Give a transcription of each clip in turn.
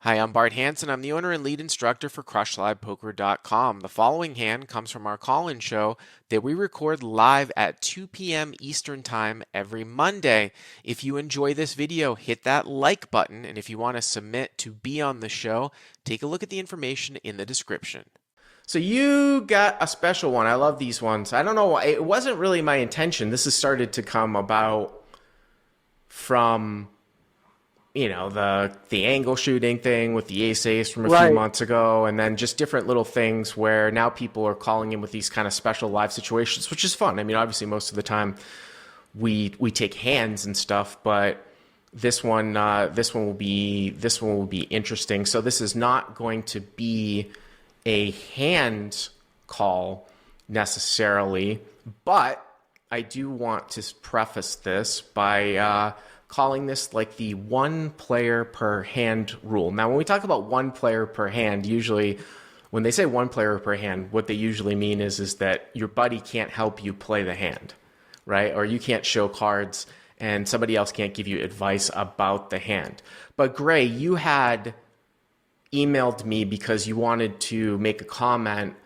Hi, I'm Bart Hanson. I'm the owner and lead instructor for CrushLivePoker.com. The following hand comes from our call-in show that we record live at 2 p.m. Eastern Time every Monday. If you enjoy this video, hit that like button, and if you want to submit to be on the show, take a look at the information in the description. So you got a special one. I love these ones. I don't know. It wasn't really my intention. This has started to come about from the angle shooting thing with the ace from a few Right. months ago, and then just different little things where now people are calling in with these kind of special live situations, which is fun. I mean, obviously most of the time we take hands and stuff, but this one will be interesting. So this is not going to be a hand call necessarily, but I do want to preface this by calling this like the one player per hand rule. Now, when we talk about one player per hand, usually when they say one player per hand, what they usually mean is that your buddy can't help you play the hand, right? Or you can't show cards and somebody else can't give you advice about the hand. But Gray, you had emailed me because you wanted to make a comment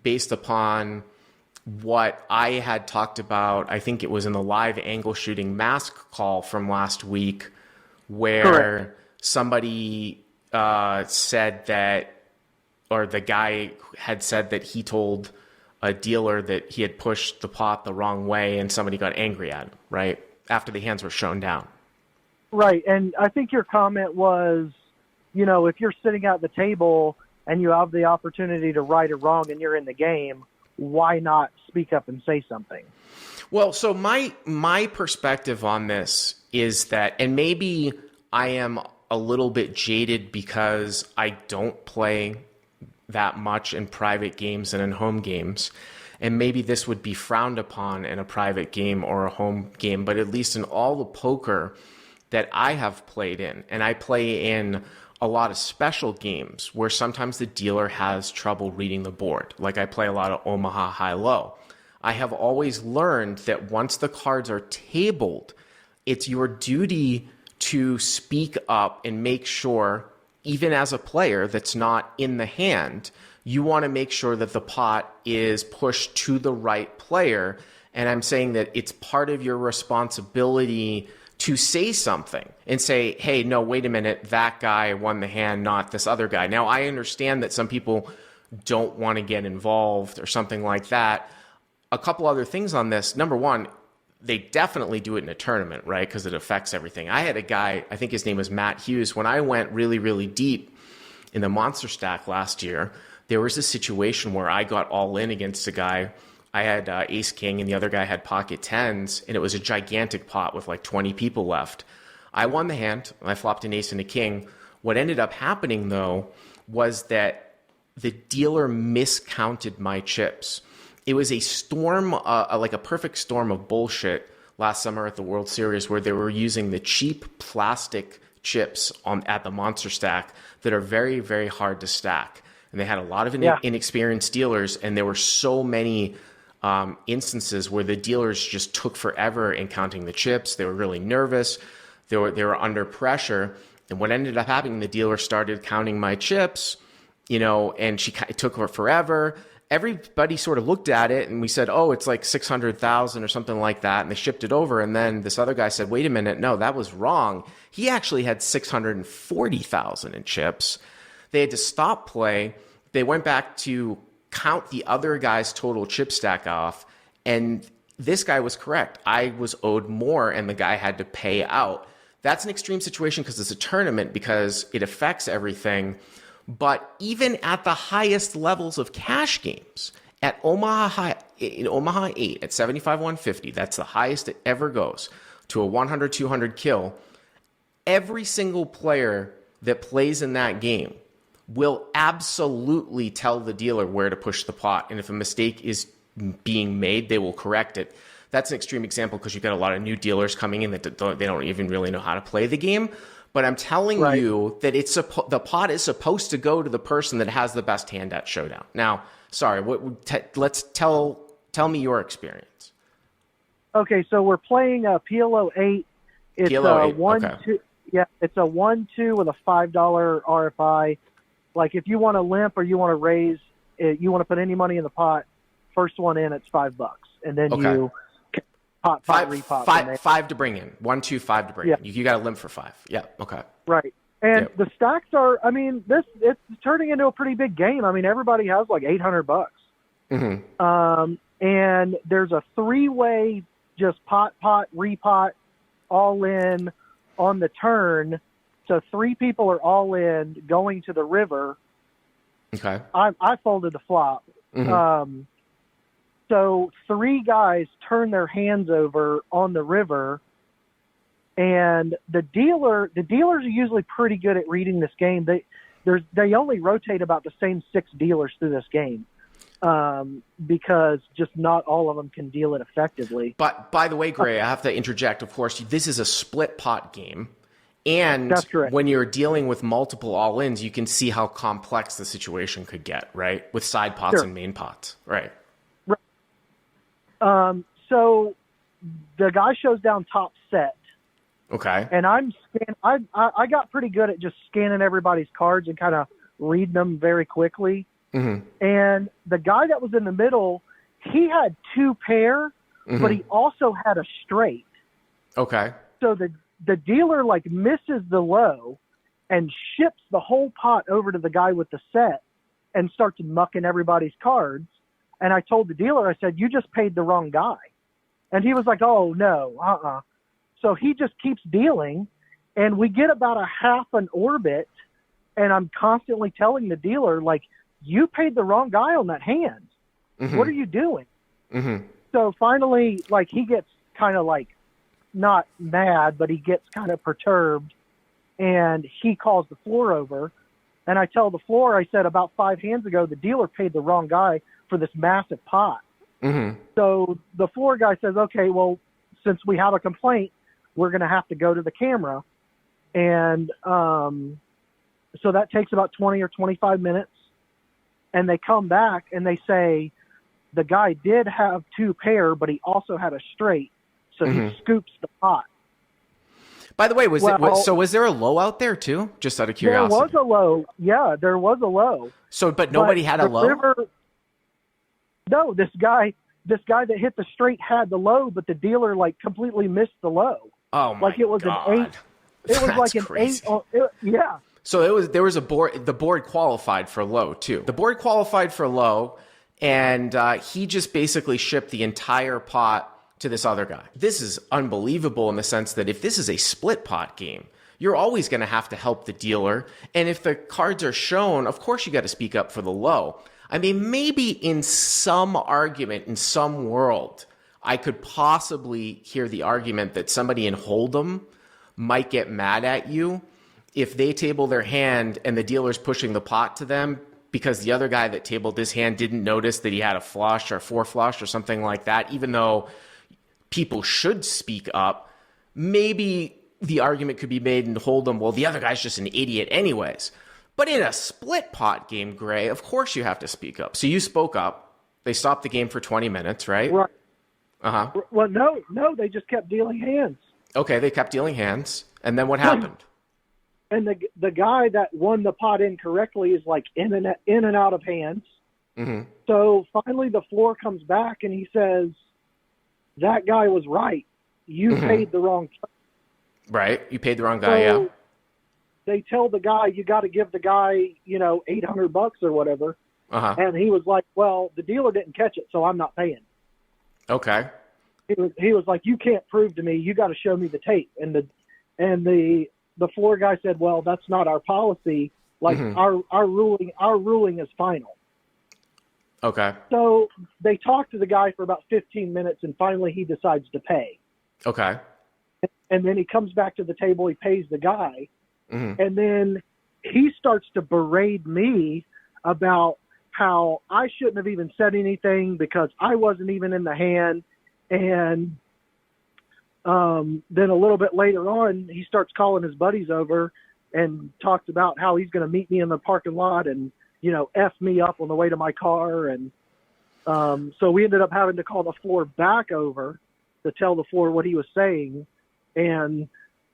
based upon what I had talked about. I think it was in the live angle shooting mask call from last week, Correct. where somebody said that, or the guy had said that he told a dealer that he had pushed the pot the wrong way and somebody got angry at him, right? After the hands were shown down. Right. And I think your comment was, if you're sitting at the table and you have the opportunity to right or wrong and you're in the game, why not speak up and say something? Well, so my perspective on this is that, and maybe I am a little bit jaded because I don't play that much in private games and in home games, and maybe this would be frowned upon in a private game or a home game, but at least in all the poker that I have played in, and I play in a lot of special games where sometimes the dealer has trouble reading the board. Like I play a lot of Omaha high-low. I have always learned that once the cards are tabled, it's your duty to speak up and make sure, even as a player that's not in the hand, you want to make sure that the pot is pushed to the right player. And I'm saying that it's part of your responsibility to say something and say, hey, no, wait a minute, that guy won the hand, not this other guy. Now, I understand that some people don't want to get involved or something like that. A couple other things on this. Number one, they definitely do it in a tournament, right? Because it affects everything. I had a guy, I think his name was Matt Hughes. When I went really, really deep in the Monster Stack last year, there was a situation where I got all in against a guy. I had ace king and the other guy had pocket tens, and it was a gigantic pot with like 20 people left. I won the hand. I flopped an ace and a king. What ended up happening, though, was that the dealer miscounted my chips. It was a storm, like a perfect storm of bullshit last summer at the World Series, where they were using the cheap plastic chips at the Monster Stack that are very, very hard to stack. And they had a lot of Yeah. inexperienced dealers, and there were so many instances where the dealers just took forever in counting the chips. They were really nervous. They were under pressure. And what ended up happening, the dealer started counting my chips, and it took her forever. Everybody sort of looked at it and we said, oh, it's like 600,000 or something like that. And they shipped it over. And then this other guy said, wait a minute, no, that was wrong. He actually had 640,000 in chips. They had to stop play. They went back to count the other guy's total chip stack off. And this guy was correct. I was owed more and the guy had to pay out. That's an extreme situation because it's a tournament, because it affects everything. But even at the highest levels of cash games, at in Omaha 8, at 75, 150, that's the highest it ever goes, to a 100, 200 kill, every single player that plays in that game will absolutely tell the dealer where to push the pot. And if a mistake is being made, they will correct it. That's an extreme example because you've got a lot of new dealers coming in that they don't even really know how to play the game. But I'm telling Right. you that the pot is supposed to go to the person that has the best hand at showdown. Now, sorry, let's tell me your experience. Okay, so we're playing PLO 8. It's PLO 8, one okay. two. Yeah, it's a 1-2 with a $5 RFI. Like if you want to limp or you want to raise, you want to put any money in the pot, first one in, it's $5, and then you pot repot. Five to bring in. 1, 2, 5 to bring in. You got to limp for 5. Yeah. Okay. Right. And the stacks are. I mean, it's turning into a pretty big game. I mean, everybody has like $800. Mm-hmm. And there's a 3-way just pot, repot, all in on the turn. So 3 people are all in going to the river. Okay. I folded the flop. Mm-hmm. So 3 guys turn their hands over on the river, and the dealers are usually pretty good at reading this game. They only rotate about the same 6 dealers through this game. Because just not all of them can deal it effectively. But by the way, Gray, I have to interject. Of course, this is a split pot game. And that's correct. When you're dealing with multiple all-ins, you can see how complex the situation could get, right? With side pots and main pots, right? Right. So the guy shows down top set. Okay. And I got pretty good at just scanning everybody's cards and kind of reading them very quickly. Mm-hmm. And the guy that was in the middle, he had 2 pair, but he also had a straight. Okay. So the dealer like misses the low and ships the whole pot over to the guy with the set and starts mucking everybody's cards. And I told the dealer, I said, you just paid the wrong guy. And he was like, oh, no, So he just keeps dealing, and we get about a half an orbit, and I'm constantly telling the dealer, like, you paid the wrong guy on that hand. Mm-hmm. What are you doing? Mm-hmm. So finally, like, he gets kind of like not mad, but he gets kind of perturbed, and he calls the floor over. And I tell the floor, I said, about 5 hands ago, the dealer paid the wrong guy for this massive pot. Mm-hmm. So the floor guy says, okay, well, since we have a complaint, we're going to have to go to the camera. And so that takes about 20 or 25 minutes. And they come back and they say the guy did have 2 pair, but he also had a straight. So he scoops the pot. By the way, was there a low out there too? Just out of curiosity. There was a low. Yeah, there was a low. So, but nobody had a low? No, this guy that hit the straight had the low, but the dealer like completely missed the low. Oh my Like it was God. an 8. It was like an crazy. 8. Yeah. So there was a board. The board qualified for low too. The board qualified for low, and he just basically shipped the entire pot to this other guy. This is unbelievable in the sense that if this is a split pot game, you're always going to have to help the dealer. And if the cards are shown, of course you got to speak up for the low. I mean, maybe in some argument, in some world, I could possibly hear the argument that somebody in Hold'em might get mad at you if they table their hand and the dealer's pushing the pot to them because the other guy that tabled his hand didn't notice that he had a flush or 4 flush or something like that, even though people should speak up. Maybe the argument could be made in Hold'em, well, the other guy's just an idiot anyways. But in a split pot game, Gray, of course you have to speak up. So you spoke up. They stopped the game for 20 minutes, right? Right. Uh-huh. Well, no, they just kept dealing hands. Okay, they kept dealing hands. And then what happened? And the guy that won the pot incorrectly is like in and out of hands. Mm-hmm. So finally the floor comes back and he says, that guy was right. You paid the wrong guy. Right. You paid the wrong guy, yeah. They tell the guy, you got to give the guy, $800 or whatever. Uh-huh. And he was like, well, the dealer didn't catch it, so I'm not paying. Okay. He was like, you can't prove to me. You got to show me the tape. And the floor guy said, well, that's not our policy. Like our ruling is final. Okay. So they talked to the guy for about 15 minutes, and finally he decides to pay. Okay. And then he comes back to the table. He pays the guy. Mm-hmm. And then he starts to berate me about how I shouldn't have even said anything because I wasn't even in the hand. And then a little bit later on, he starts calling his buddies over and talks about how he's going to meet me in the parking lot and, F me up on the way to my car. And so we ended up having to call the floor back over to tell the floor what he was saying. And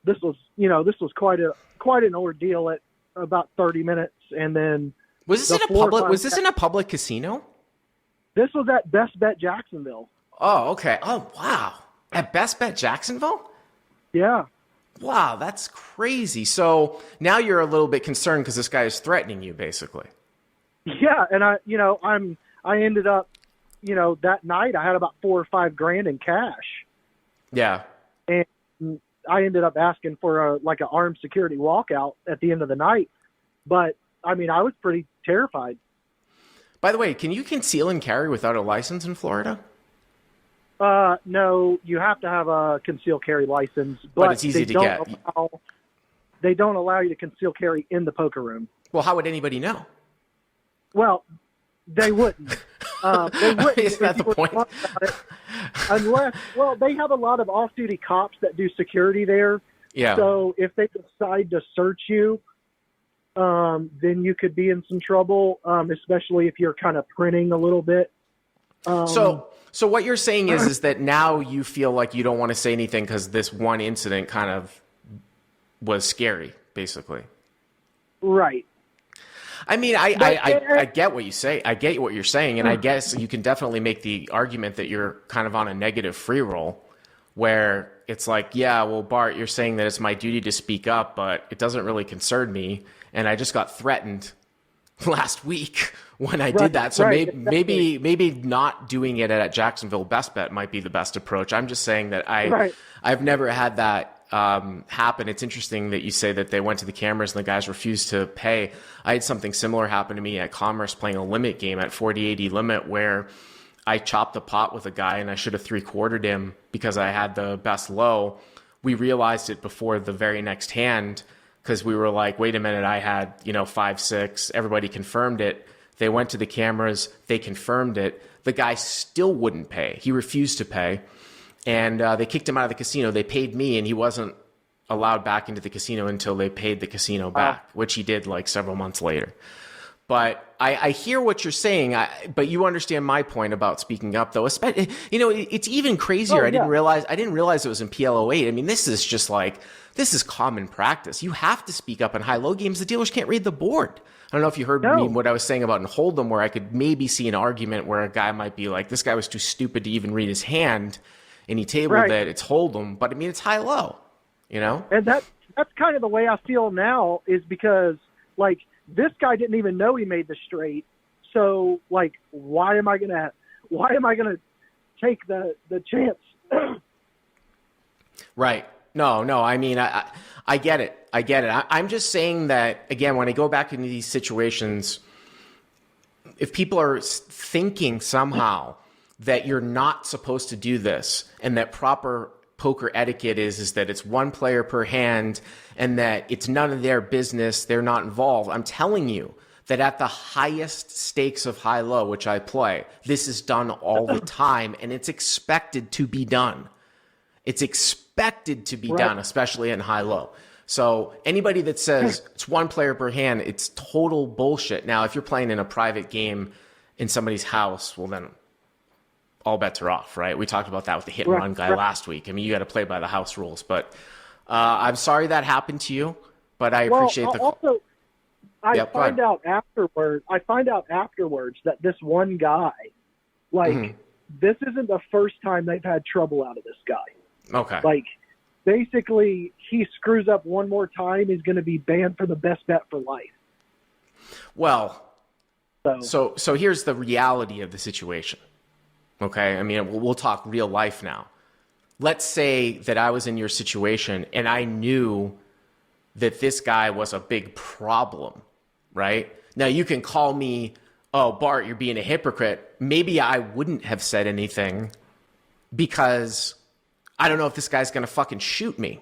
this was quite an ordeal at about 30 minutes, and then Was this in a public casino? This was at Best Bet Jacksonville. Oh, okay. Oh, wow. At Best Bet Jacksonville? Yeah. Wow, that's crazy. So now you're a little bit concerned because this guy is threatening you, basically. Yeah, and I ended up, that night I had about $4 or $5 grand in cash. Yeah. And I ended up asking for an armed security walkout at the end of the night. But I was pretty terrified. By the way, can you conceal and carry without a license in Florida? No, you have to have a concealed carry license. But it's easy to get. They don't allow you to conceal carry in the poker room. Well, how would anybody know? Well, they wouldn't. They wouldn't. Isn't that the point? Unless, they have a lot of off-duty cops that do security there. Yeah. So if they decide to search you, then you could be in some trouble, especially if you're kind of printing a little bit. So what you're saying is that now you feel like you don't want to say anything because this one incident kind of was scary, basically. Right. I mean, I get what you say. I get what you're saying, and I guess you can definitely make the argument that you're kind of on a negative free roll, where it's like, yeah, well, Bart, you're saying that it's my duty to speak up, but it doesn't really concern me, and I just got threatened last week when I did that. So maybe not doing it at Jacksonville Best Bet might be the best approach. I'm just saying that I've never had that happen. It's interesting that you say that they went to the cameras and the guys refused to pay. I had something similar happen to me at Commerce playing a limit game at 40-80 limit where I chopped the pot with a guy and I should have 3/4'd him because I had the best low. We realized it before the very next hand because we were like, wait a minute, I had 5-6. Everybody confirmed it. They went to the cameras. They confirmed it. The guy still wouldn't pay. He refused to pay. And they kicked him out of the casino. They paid me, and he wasn't allowed back into the casino until they paid the casino back, which he did several months later. But I hear what you're saying. But you understand my point about speaking up, though. Especially, it's even crazier. Oh, I didn't realize it was in PLO8. I mean, this is just this is common practice. You have to speak up in high-low games. The dealers can't read the board. I don't know if you heard me what I was saying about in Hold'em, where I could maybe see an argument where a guy might be like, this guy was too stupid to even read his hand. And he tabled it. It's Hold'em, but I mean, it's high-low, And that's kind of the way I feel now is because, this guy didn't even know he made the straight. So, why am I gonna take the chance? Right. No. I mean, I get it. I'm just saying that, again, when I go back into these situations, if people are thinking somehow that you're not supposed to do this and that proper poker etiquette is that it's one player per hand and that it's none of their business, they're not involved. I'm telling you that at the highest stakes of high-low, which I play, this is done all the time and it's expected to be done. It's expected to be done, especially in high-low. So anybody that says it's one player per hand, it's total bullshit. Now, if you're playing in a private game in somebody's house, well then all bets are off, right? We talked about that with the hit and run guy last week. I mean, you got to play by the house rules. But I'm sorry that happened to you, but I appreciate the. Also, I find out afterwards that this one guy, this isn't the first time they've had trouble out of this guy. Okay. Basically, he screws up one more time, he's going to be banned for the best bet for life. Well, so here's the reality of the situation. Okay, I mean, we'll talk real life now. Let's say that I was in your situation and I knew that this guy was a big problem, right? Now, you can call me, oh, Bart, you're being a hypocrite. Maybe I wouldn't have said anything because I don't know if this guy's going to fucking shoot me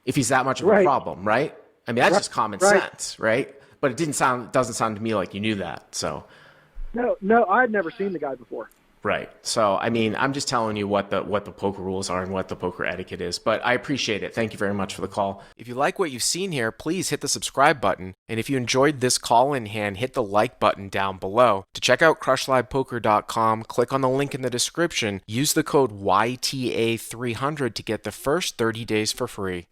if he's that much of a problem, right? I mean, that's just common sense, right? But it doesn't sound to me like you knew that, so. No, I'd never seen the guy before. Right. So, I mean, I'm just telling you what the poker rules are and what the poker etiquette is. But I appreciate it. Thank you very much for the call. If you like what you've seen here, please hit the subscribe button. And if you enjoyed this call-in hand, hit the like button down below. To check out crushlivepoker.com, click on the link in the description. Use the code YTA300 to get the first 30 days for free.